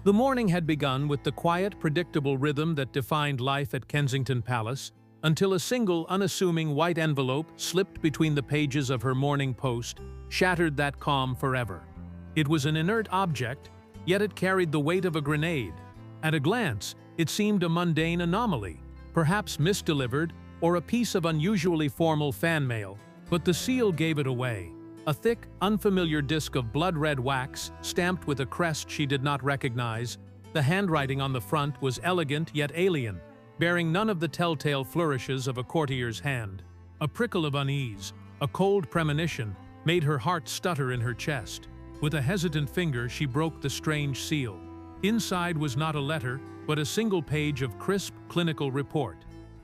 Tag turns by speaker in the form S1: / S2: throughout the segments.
S1: The morning had begun with the quiet, predictable rhythm that defined life at Kensington Palace, until a single, unassuming white envelope slipped between the pages of her Morning Post, shattered that calm forever. It was an inert object, yet it carried the weight of a grenade. At a glance, it seemed a mundane anomaly, perhaps misdelivered, or a piece of unusually formal fan mail, but the seal gave it away. A thick, unfamiliar disc of blood-red wax, stamped with a crest she did not recognize. The handwriting on the front was elegant yet alien, bearing none of the telltale flourishes of a courtier's hand. A prickle of unease, a cold premonition, made her heart stutter in her chest. With a hesitant finger, she broke the strange seal. Inside was not a letter, but a single page of crisp, clinical report.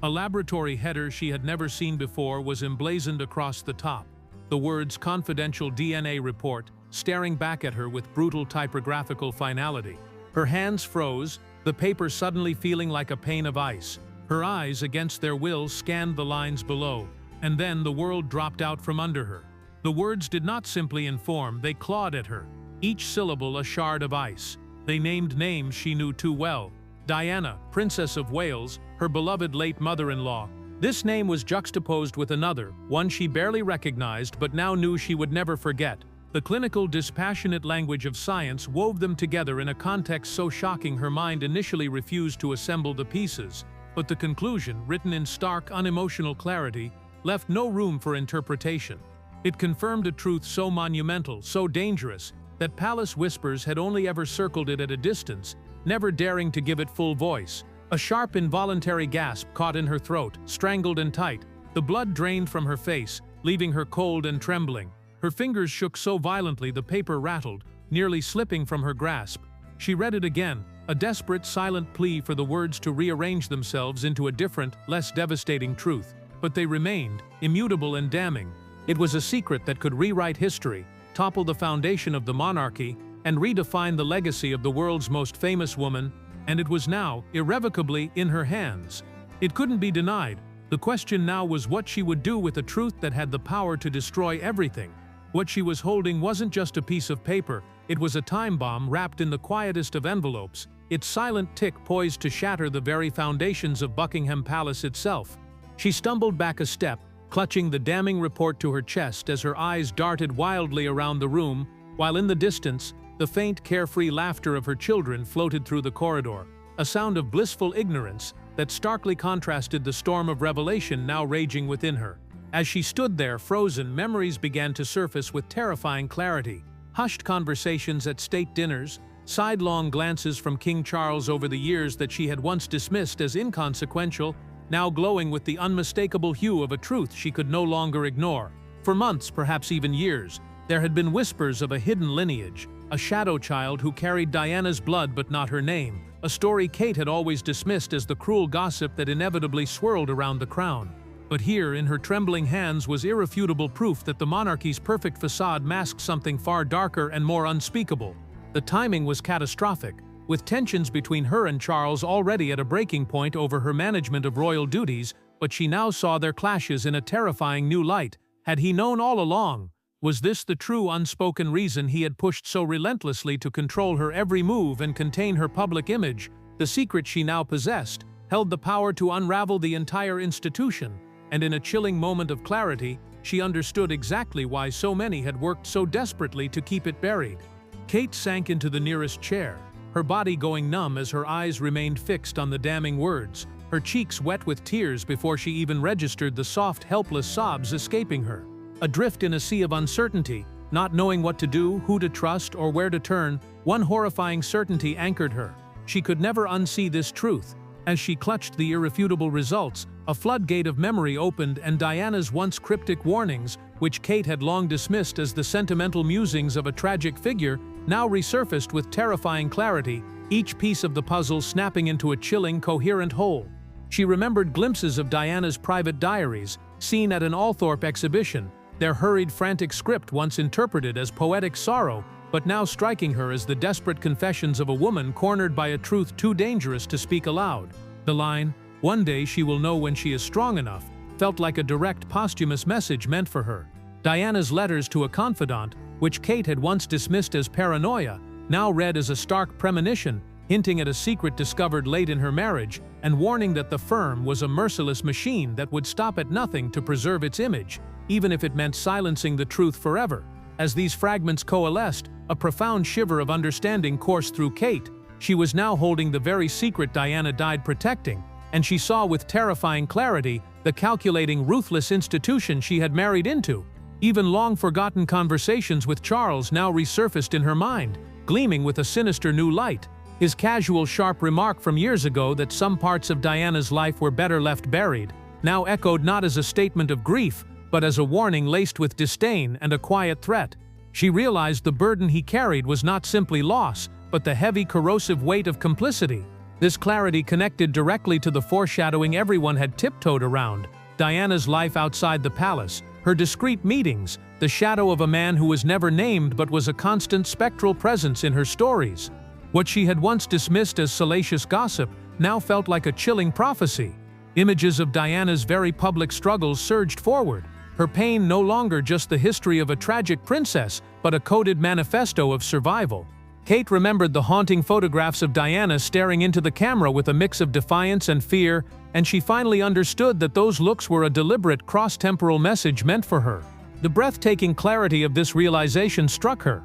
S1: A laboratory header she had never seen before was emblazoned across the top. The words "Confidential DNA Report" staring back at her with brutal typographical finality. Her hands froze, the paper suddenly feeling like a pane of ice. Her eyes, against their will, scanned the lines below, and then the world dropped out from under her. The words did not simply inform, they clawed at her, each syllable a shard of ice. They named names she knew too well. Diana, Princess of Wales, her beloved late mother-in-law. This name was juxtaposed with another, one she barely recognized but now knew she would never forget. The clinical, dispassionate language of science wove them together in a context so shocking her mind initially refused to assemble the pieces. But the conclusion, written in stark, unemotional clarity, left no room for interpretation. It confirmed a truth so monumental, so dangerous, that palace whispers had only ever circled it at a distance, never daring to give it full voice. A sharp, involuntary gasp caught in her throat, strangled and tight. The blood drained from her face, leaving her cold and trembling. Her fingers shook so violently the paper rattled, nearly slipping from her grasp. She read it again, a desperate, silent plea for the words to rearrange themselves into a different, less devastating truth. But they remained, immutable and damning. It was a secret that could rewrite history, topple the foundation of the monarchy, and redefine the legacy of the world's most famous woman, and it was now, irrevocably, in her hands. It couldn't be denied. The question now was what she would do with a truth that had the power to destroy everything. What she was holding wasn't just a piece of paper, it was a time bomb wrapped in the quietest of envelopes, its silent tick poised to shatter the very foundations of Buckingham Palace itself. She stumbled back a step, clutching the damning report to her chest as her eyes darted wildly around the room, while in the distance, the faint, carefree laughter of her children floated through the corridor, a sound of blissful ignorance that starkly contrasted the storm of revelation now raging within her. As she stood there, frozen, memories began to surface with terrifying clarity. Hushed conversations at state dinners, sidelong glances from King Charles over the years that she had once dismissed as inconsequential, now glowing with the unmistakable hue of a truth she could no longer ignore. For months, perhaps even years, there had been whispers of a hidden lineage, a shadow child who carried Diana's blood but not her name, a story Kate had always dismissed as the cruel gossip that inevitably swirled around the crown. But here, in her trembling hands, was irrefutable proof that the monarchy's perfect facade masked something far darker and more unspeakable. The timing was catastrophic, with tensions between her and Charles already at a breaking point over her management of royal duties, but she now saw their clashes in a terrifying new light. Had he known all along? Was this the true unspoken reason he had pushed so relentlessly to control her every move and contain her public image? The secret she now possessed held the power to unravel the entire institution, and in a chilling moment of clarity, she understood exactly why so many had worked so desperately to keep it buried. Kate sank into the nearest chair, her body going numb as her eyes remained fixed on the damning words, her cheeks wet with tears before she even registered the soft, helpless sobs escaping her. Adrift in a sea of uncertainty, not knowing what to do, who to trust, or where to turn, one horrifying certainty anchored her. She could never unsee this truth. As she clutched the irrefutable results, a floodgate of memory opened, and Diana's once cryptic warnings, which Kate had long dismissed as the sentimental musings of a tragic figure, now resurfaced with terrifying clarity, each piece of the puzzle snapping into a chilling, coherent whole. She remembered glimpses of Diana's private diaries, seen at an Althorpe exhibition, their hurried, frantic script once interpreted as poetic sorrow, but now striking her as the desperate confessions of a woman cornered by a truth too dangerous to speak aloud. The line, "One day she will know when she is strong enough," felt like a direct posthumous message meant for her. Diana's letters to a confidant, which Kate had once dismissed as paranoia, now read as a stark premonition, hinting at a secret discovered late in her marriage and warning that the firm was a merciless machine that would stop at nothing to preserve its image, even if it meant silencing the truth forever. As these fragments coalesced, a profound shiver of understanding coursed through Kate. She was now holding the very secret Diana died protecting, and she saw with terrifying clarity the calculating, ruthless institution she had married into. Even long-forgotten conversations with Charles now resurfaced in her mind, gleaming with a sinister new light. His casual, sharp remark from years ago that some parts of Diana's life were better left buried, now echoed not as a statement of grief, but as a warning laced with disdain and a quiet threat. She realized the burden he carried was not simply loss, but the heavy, corrosive weight of complicity. This clarity connected directly to the foreshadowing everyone had tiptoed around: Diana's life outside the palace, her discreet meetings, the shadow of a man who was never named but was a constant spectral presence in her stories. What she had once dismissed as salacious gossip now felt like a chilling prophecy. Images of Diana's very public struggles surged forward, her pain no longer just the history of a tragic princess, but a coded manifesto of survival. Kate remembered the haunting photographs of Diana staring into the camera with a mix of defiance and fear, and she finally understood that those looks were a deliberate cross-temporal message meant for her. The breathtaking clarity of this realization struck her.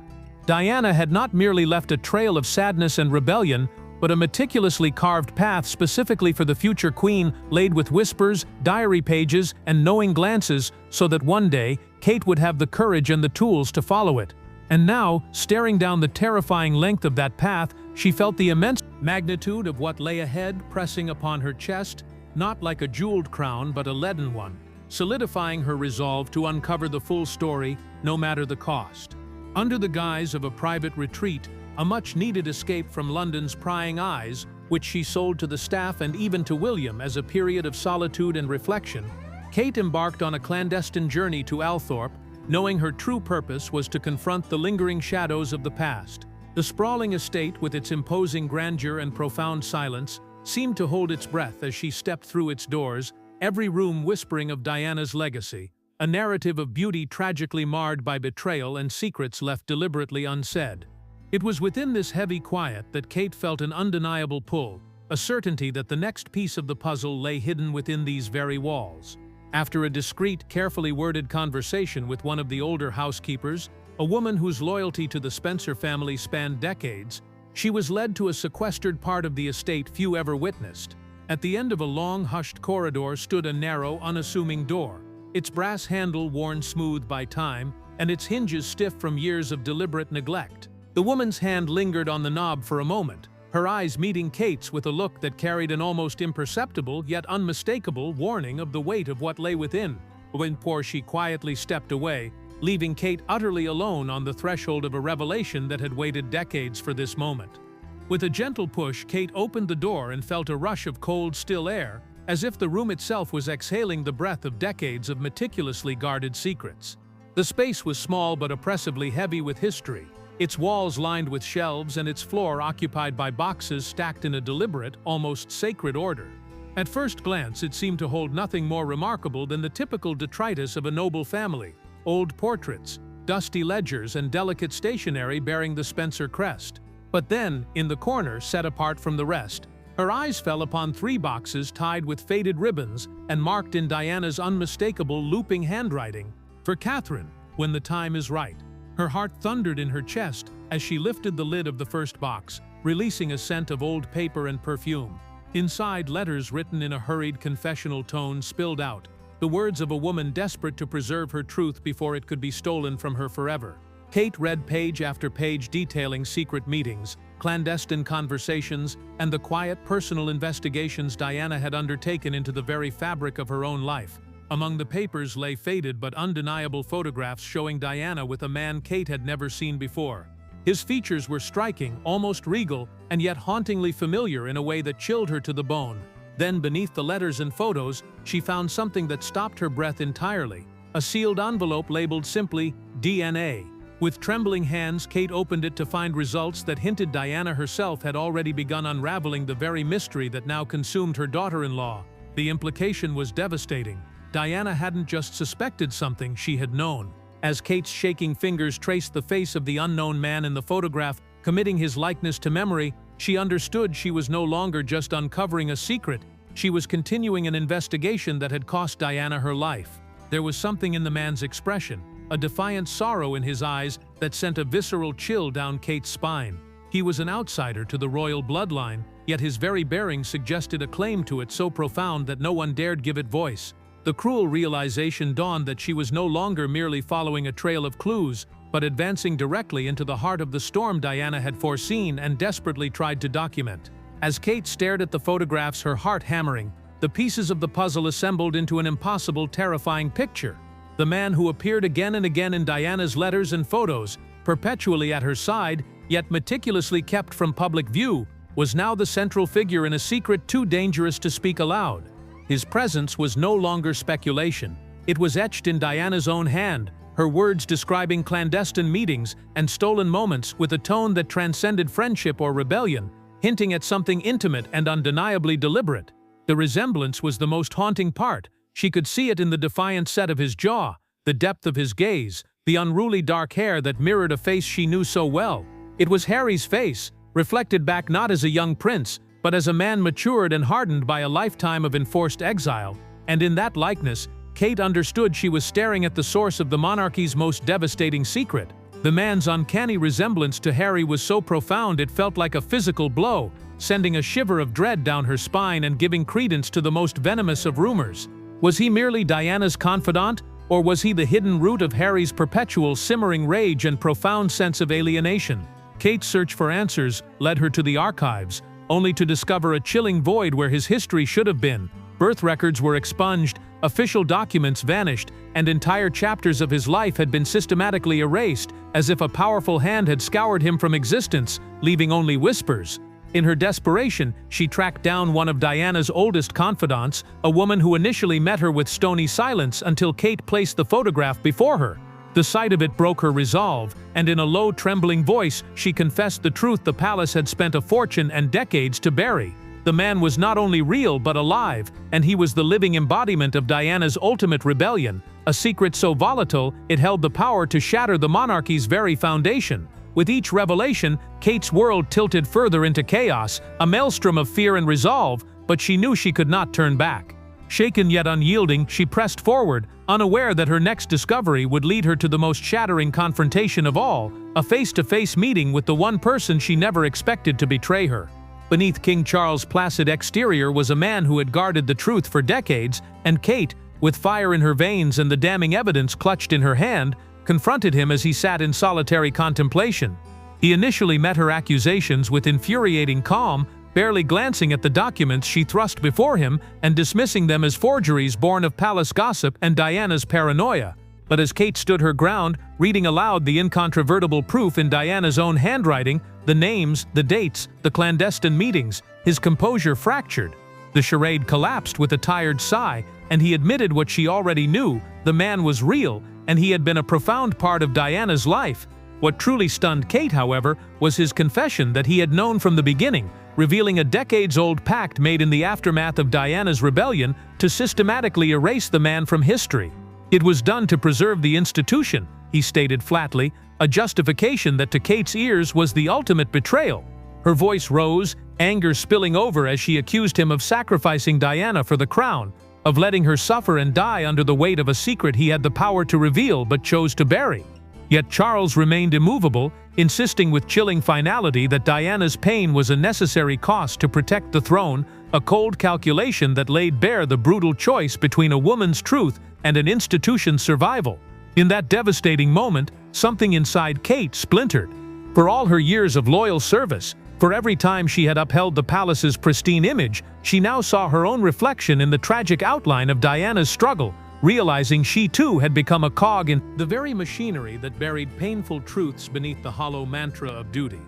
S1: Diana had not merely left a trail of sadness and rebellion, but a meticulously carved path specifically for the future queen, laid with whispers, diary pages, and knowing glances, so that one day, Kate would have the courage and the tools to follow it. And now, staring down the terrifying length of that path, she felt the immense magnitude of what lay ahead pressing upon her chest, not like a jeweled crown but a leaden one, solidifying her resolve to uncover the full story, no matter the cost. Under the guise of a private retreat, a much-needed escape from London's prying eyes, which she sold to the staff and even to William as a period of solitude and reflection, Kate embarked on a clandestine journey to Althorpe, knowing her true purpose was to confront the lingering shadows of the past. The sprawling estate, with its imposing grandeur and profound silence, seemed to hold its breath as she stepped through its doors, every room whispering of Diana's legacy, a narrative of beauty tragically marred by betrayal and secrets left deliberately unsaid. It was within this heavy quiet that Kate felt an undeniable pull, a certainty that the next piece of the puzzle lay hidden within these very walls. After a discreet, carefully worded conversation with one of the older housekeepers, a woman whose loyalty to the Spencer family spanned decades, she was led to a sequestered part of the estate few ever witnessed. At the end of a long, hushed corridor stood a narrow, unassuming door, its brass handle worn smooth by time, and its hinges stiff from years of deliberate neglect. The woman's hand lingered on the knob for a moment, her eyes meeting Kate's with a look that carried an almost imperceptible yet unmistakable warning of the weight of what lay within. Before she quietly stepped away, leaving Kate utterly alone on the threshold of a revelation that had waited decades for this moment. With a gentle push, Kate opened the door and felt a rush of cold, still air, as if the room itself was exhaling the breath of decades of meticulously guarded secrets. The space was small but oppressively heavy with history, its walls lined with shelves and its floor occupied by boxes stacked in a deliberate, almost sacred order. At first glance, it seemed to hold nothing more remarkable than the typical detritus of a noble family: old portraits, dusty ledgers, and delicate stationery bearing the Spencer crest. But then, in the corner, set apart from the rest, her eyes fell upon 3 boxes tied with faded ribbons and marked in Diana's unmistakable looping handwriting: "For Catherine, when the time is right." Her heart thundered in her chest as she lifted the lid of the first box, releasing a scent of old paper and perfume. Inside, letters written in a hurried, confessional tone spilled out, the words of a woman desperate to preserve her truth before it could be stolen from her forever. Kate read page after page detailing secret meetings, clandestine conversations, and the quiet personal investigations Diana had undertaken into the very fabric of her own life. Among the papers lay faded but undeniable photographs showing Diana with a man Kate had never seen before. His features were striking, almost regal, and yet hauntingly familiar in a way that chilled her to the bone. Then, beneath the letters and photos, she found something that stopped her breath entirely: a sealed envelope labeled simply DNA. With trembling hands, Kate opened it to find results that hinted Diana herself had already begun unraveling the very mystery that now consumed her daughter-in-law. The implication was devastating. Diana hadn't just suspected something, she had known. As Kate's shaking fingers traced the face of the unknown man in the photograph, Committing his likeness to memory, she understood she was no longer just uncovering a secret, she was continuing an investigation that had cost Diana her life. There was something in the man's expression, a defiant sorrow in his eyes that sent a visceral chill down Kate's spine. He was an outsider to the royal bloodline, yet his very bearing suggested a claim to it so profound that no one dared give it voice. The cruel realization dawned that she was no longer merely following a trail of clues, but advancing directly into the heart of the storm Diana had foreseen and desperately tried to document. As Kate stared at the photographs, her heart hammering, the pieces of the puzzle assembled into an impossible, terrifying picture. The man who appeared again and again in Diana's letters and photos, perpetually at her side, yet meticulously kept from public view, was now the central figure in a secret too dangerous to speak aloud. His presence was no longer speculation. It was etched in Diana's own hand, her words describing clandestine meetings and stolen moments with a tone that transcended friendship or rebellion, hinting at something intimate and undeniably deliberate. The resemblance was the most haunting part. She could see it in the defiant set of his jaw, the depth of his gaze, the unruly dark hair that mirrored a face she knew so well. It was Harry's face, reflected back not as a young prince, but as a man matured and hardened by a lifetime of enforced exile, and in that likeness, Kate understood she was staring at the source of the monarchy's most devastating secret. The man's uncanny resemblance to Harry was so profound it felt like a physical blow, sending a shiver of dread down her spine and giving credence to the most venomous of rumors. Was he merely Diana's confidant, or was he the hidden root of Harry's perpetual simmering rage and profound sense of alienation? Kate's search for answers led her to the archives, only to discover a chilling void where his history should have been. Birth records were expunged, official documents vanished, and entire chapters of his life had been systematically erased, as if a powerful hand had scoured him from existence, leaving only whispers. In her desperation, she tracked down one of Diana's oldest confidants, a woman who initially met her with stony silence until Kate placed the photograph before her. The sight of it broke her resolve, and in a low, trembling voice, she confessed the truth the palace had spent a fortune and decades to bury. The man was not only real but alive, and he was the living embodiment of Diana's ultimate rebellion, a secret so volatile it held the power to shatter the monarchy's very foundation. With each revelation, Kate's world tilted further into chaos, a maelstrom of fear and resolve, but she knew she could not turn back. Shaken yet unyielding, she pressed forward, unaware that her next discovery would lead her to the most shattering confrontation of all, a face-to-face meeting with the one person she never expected to betray her. Beneath King Charles' placid exterior was a man who had guarded the truth for decades, and Kate, with fire in her veins and the damning evidence clutched in her hand, confronted him as he sat in solitary contemplation. He initially met her accusations with infuriating calm, barely glancing at the documents she thrust before him and dismissing them as forgeries born of palace gossip and Diana's paranoia. But as Kate stood her ground, reading aloud the incontrovertible proof in Diana's own handwriting, the names, the dates, the clandestine meetings, his composure fractured. The charade collapsed with a tired sigh, and he admitted what she already knew: the man was real, and he had been a profound part of Diana's life. What truly stunned Kate, however, was his confession that he had known from the beginning, revealing a decades-old pact made in the aftermath of Diana's rebellion to systematically erase the man from history. It was done to preserve the institution, he stated flatly, a justification that to Kate's ears was the ultimate betrayal. Her voice rose, anger spilling over as she accused him of sacrificing Diana for the crown, of letting her suffer and die under the weight of a secret he had the power to reveal but chose to bury. Yet Charles remained immovable, insisting with chilling finality that Diana's pain was a necessary cost to protect the throne, a cold calculation that laid bare the brutal choice between a woman's truth and an institution's survival. In that devastating moment, something inside Kate splintered. For all her years of loyal service, for every time she had upheld the palace's pristine image, she now saw her own reflection in the tragic outline of Diana's struggle, realizing she too had become a cog in the very machinery that buried painful truths beneath the hollow mantra of duty.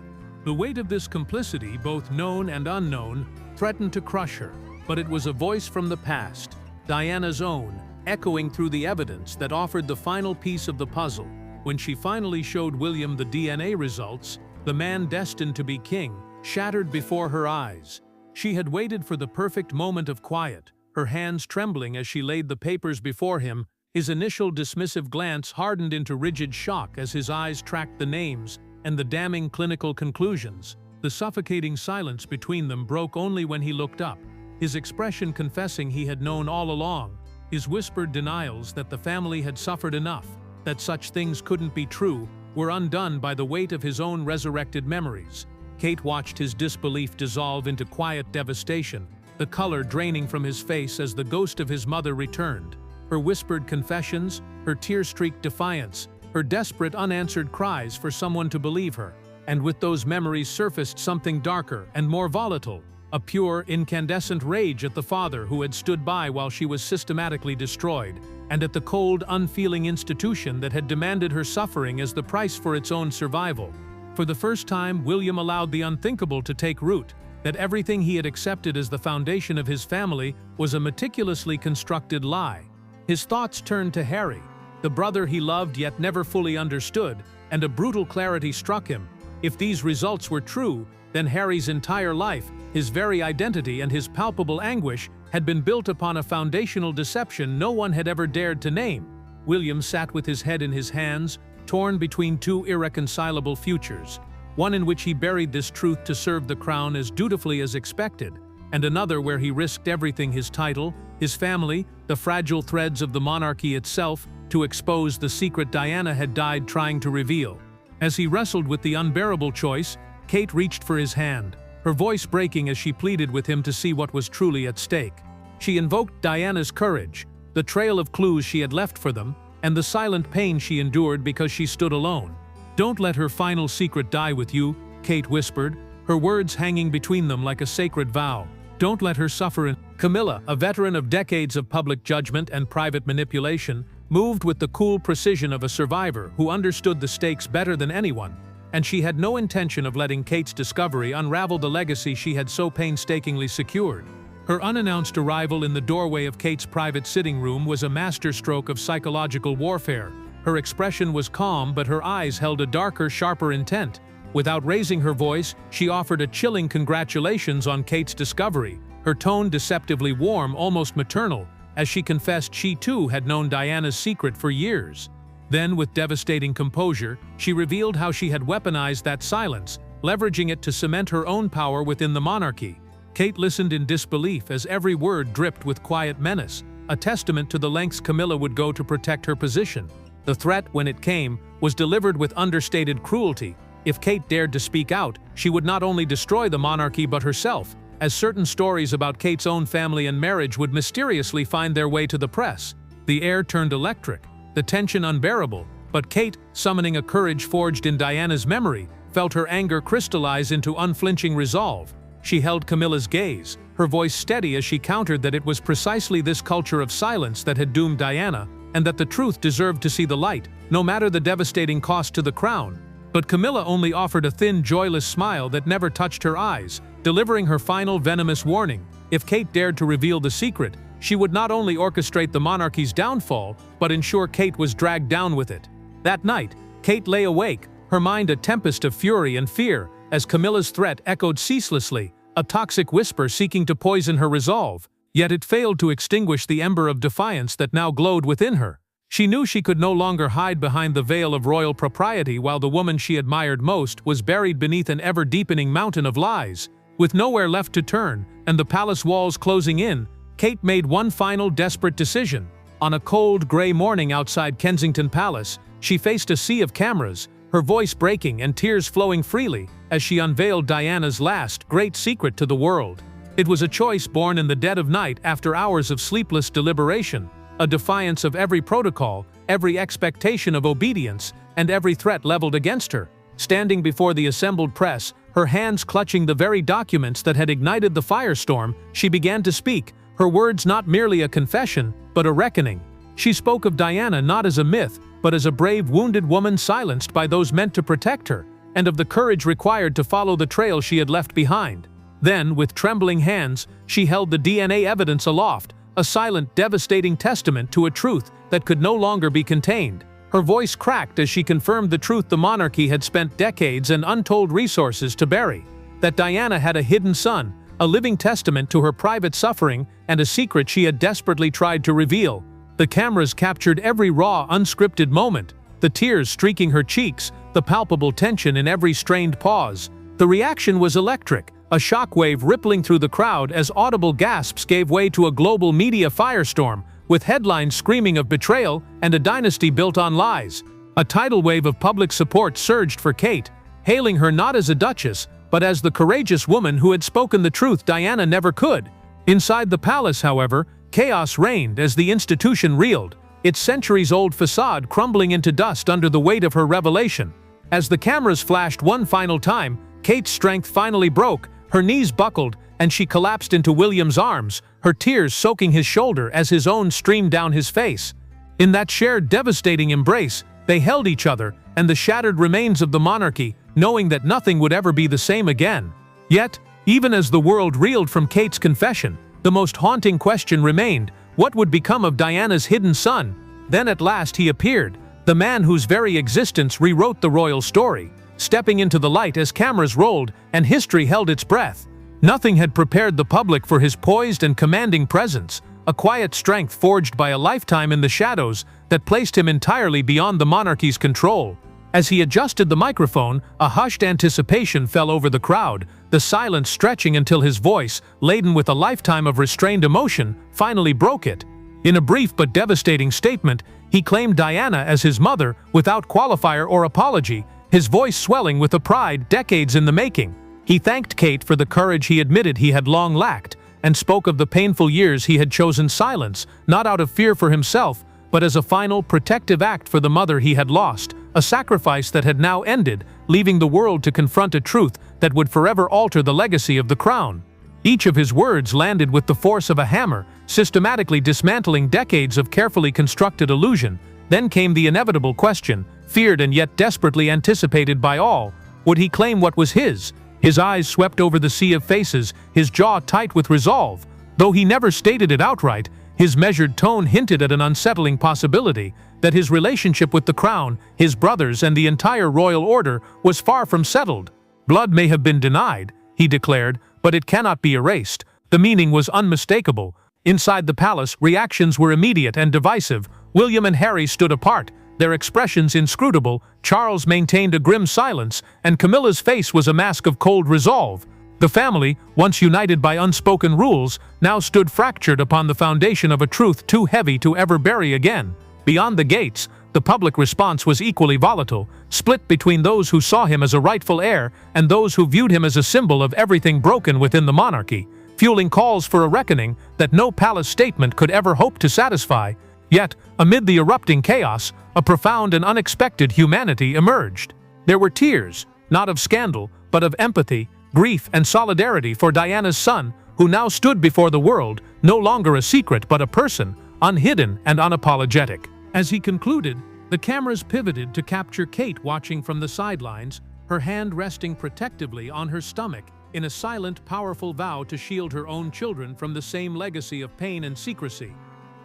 S1: The weight of this complicity, both known and unknown, threatened to crush her, but it was a voice from the past, Diana's own, echoing through the evidence that offered the final piece of the puzzle. When she finally showed William the DNA results, the man destined to be king shattered before her eyes. She had waited for the perfect moment of quiet, her hands trembling as she laid the papers before him. His initial dismissive glance hardened into rigid shock as his eyes tracked the names, and the damning clinical conclusions. The suffocating silence between them broke only when he looked up, his expression confessing he had known all along, his whispered denials that the family had suffered enough, that such things couldn't be true, were undone by the weight of his own resurrected memories. Kate watched his disbelief dissolve into quiet devastation, the color draining from his face as the ghost of his mother returned. Her whispered confessions, her tear-streaked defiance, her desperate unanswered cries for someone to believe her. And with those memories surfaced something darker and more volatile, a pure, incandescent rage at the father who had stood by while she was systematically destroyed, and at the cold, unfeeling institution that had demanded her suffering as the price for its own survival. For the first time, William allowed the unthinkable to take root, that everything he had accepted as the foundation of his family was a meticulously constructed lie. His thoughts turned to Harry, the brother he loved yet never fully understood, and a brutal clarity struck him. If these results were true, then Harry's entire life, his very identity and his palpable anguish had been built upon a foundational deception no one had ever dared to name. William sat with his head in his hands, torn between two irreconcilable futures, one in which he buried this truth to serve the crown as dutifully as expected, and another where he risked everything, his title, his family, the fragile threads of the monarchy itself, to expose the secret Diana had died trying to reveal. As he wrestled with the unbearable choice, Kate reached for his hand, her voice breaking as she pleaded with him to see what was truly at stake. She invoked Diana's courage, the trail of clues she had left for them, and the silent pain she endured because she stood alone. "Don't let her final secret die with you," Kate whispered, her words hanging between them like a sacred vow. "Don't let her suffer in—" Camilla, a veteran of decades of public judgment and private manipulation, moved with the cool precision of a survivor who understood the stakes better than anyone, and she had no intention of letting Kate's discovery unravel the legacy she had so painstakingly secured. Her unannounced arrival in the doorway of Kate's private sitting room was a masterstroke of psychological warfare. Her expression was calm, but her eyes held a darker, sharper intent. Without raising her voice, she offered a chilling congratulations on Kate's discovery, her tone deceptively warm, almost maternal, as she confessed she too had known Diana's secret for years. Then, with devastating composure, she revealed how she had weaponized that silence, leveraging it to cement her own power within the monarchy. Kate listened in disbelief as every word dripped with quiet menace, a testament to the lengths Camilla would go to protect her position. The threat, when it came, was delivered with understated cruelty. If Kate dared to speak out, she would not only destroy the monarchy but herself, as certain stories about Kate's own family and marriage would mysteriously find their way to the press. The air turned electric, the tension unbearable, but Kate, summoning a courage forged in Diana's memory, felt her anger crystallize into unflinching resolve. She held Camilla's gaze, her voice steady as she countered that it was precisely this culture of silence that had doomed Diana, and that the truth deserved to see the light, no matter the devastating cost to the crown. But Camilla only offered a thin, joyless smile that never touched her eyes, delivering her final venomous warning. If Kate dared to reveal the secret, she would not only orchestrate the monarchy's downfall, but ensure Kate was dragged down with it. That night, Kate lay awake, her mind a tempest of fury and fear, as Camilla's threat echoed ceaselessly, a toxic whisper seeking to poison her resolve. Yet it failed to extinguish the ember of defiance that now glowed within her. She knew she could no longer hide behind the veil of royal propriety while the woman she admired most was buried beneath an ever-deepening mountain of lies. With nowhere left to turn, and the palace walls closing in, Kate made one final desperate decision. On a cold, gray morning outside Kensington Palace, she faced a sea of cameras, her voice breaking and tears flowing freely, as she unveiled Diana's last, great secret to the world. It was a choice born in the dead of night after hours of sleepless deliberation, a defiance of every protocol, every expectation of obedience, and every threat leveled against her. Standing before the assembled press, her hands clutching the very documents that had ignited the firestorm, she began to speak, her words not merely a confession, but a reckoning. She spoke of Diana not as a myth, but as a brave wounded woman silenced by those meant to protect her, and of the courage required to follow the trail she had left behind. Then, with trembling hands, she held the DNA evidence aloft, a silent, devastating testament to a truth that could no longer be contained. Her voice cracked as she confirmed the truth the monarchy had spent decades and untold resources to bury. That Diana had a hidden son, a living testament to her private suffering, and a secret she had desperately tried to reveal. The cameras captured every raw, unscripted moment, the tears streaking her cheeks, the palpable tension in every strained pause. The reaction was electric, a shockwave rippling through the crowd as audible gasps gave way to a global media firestorm, with headlines screaming of betrayal and a dynasty built on lies. A tidal wave of public support surged for Kate, hailing her not as a duchess, but as the courageous woman who had spoken the truth Diana never could. Inside the palace, however, chaos reigned as the institution reeled, its centuries-old facade crumbling into dust under the weight of her revelation. As the cameras flashed one final time, Kate's strength finally broke, her knees buckled, and she collapsed into William's arms, her tears soaking his shoulder as his own streamed down his face. In that shared devastating embrace, they held each other and the shattered remains of the monarchy, knowing that nothing would ever be the same again. Yet, even as the world reeled from Kate's confession, the most haunting question remained: what would become of Diana's hidden son? Then at last he appeared, the man whose very existence rewrote the royal story, stepping into the light as cameras rolled and history held its breath. Nothing had prepared the public for his poised and commanding presence, a quiet strength forged by a lifetime in the shadows that placed him entirely beyond the monarchy's control. As he adjusted the microphone, a hushed anticipation fell over the crowd, the silence stretching until his voice, laden with a lifetime of restrained emotion, finally broke it. In a brief but devastating statement, he claimed Diana as his mother without qualifier or apology, his voice swelling with a pride decades in the making. He thanked Kate for the courage he admitted he had long lacked, and spoke of the painful years he had chosen silence, not out of fear for himself, but as a final protective act for the mother he had lost, a sacrifice that had now ended, leaving the world to confront a truth that would forever alter the legacy of the crown. Each of his words landed with the force of a hammer, systematically dismantling decades of carefully constructed illusion. Then came the inevitable question, feared and yet desperately anticipated by all: would he claim what was his? His eyes swept over the sea of faces, his jaw tight with resolve. Though he never stated it outright, his measured tone hinted at an unsettling possibility, that his relationship with the crown, his brothers, and the entire royal order was far from settled. Blood may have been denied, he declared, but it cannot be erased. The meaning was unmistakable. Inside the palace, reactions were immediate and divisive. William and Harry stood apart, their expressions inscrutable. Charles maintained a grim silence, and Camilla's face was a mask of cold resolve. The family, once united by unspoken rules, now stood fractured upon the foundation of a truth too heavy to ever bury again. Beyond the gates, the public response was equally volatile, split between those who saw him as a rightful heir and those who viewed him as a symbol of everything broken within the monarchy, fueling calls for a reckoning that no palace statement could ever hope to satisfy. Yet, amid the erupting chaos, a profound and unexpected humanity emerged. There were tears, not of scandal, but of empathy, grief, and solidarity for Diana's son, who now stood before the world, no longer a secret but a person, unhidden and unapologetic. As he concluded, the cameras pivoted to capture Kate watching from the sidelines, her hand resting protectively on her stomach, in a silent, powerful vow to shield her own children from the same legacy of pain and secrecy.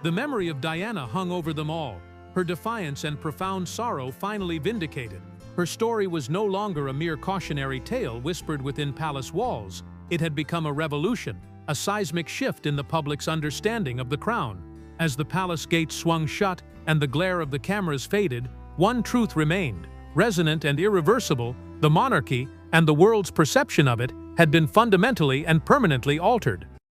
S1: The memory of Diana hung over them all, her defiance and profound sorrow finally vindicated. Her story was no longer a mere cautionary tale whispered within palace walls. It had become a revolution, a seismic shift in the public's understanding of the crown. As the palace gates swung shut and the glare of the cameras faded, one truth remained, resonant and irreversible: the monarchy, and the world's perception of it, had been fundamentally and permanently altered.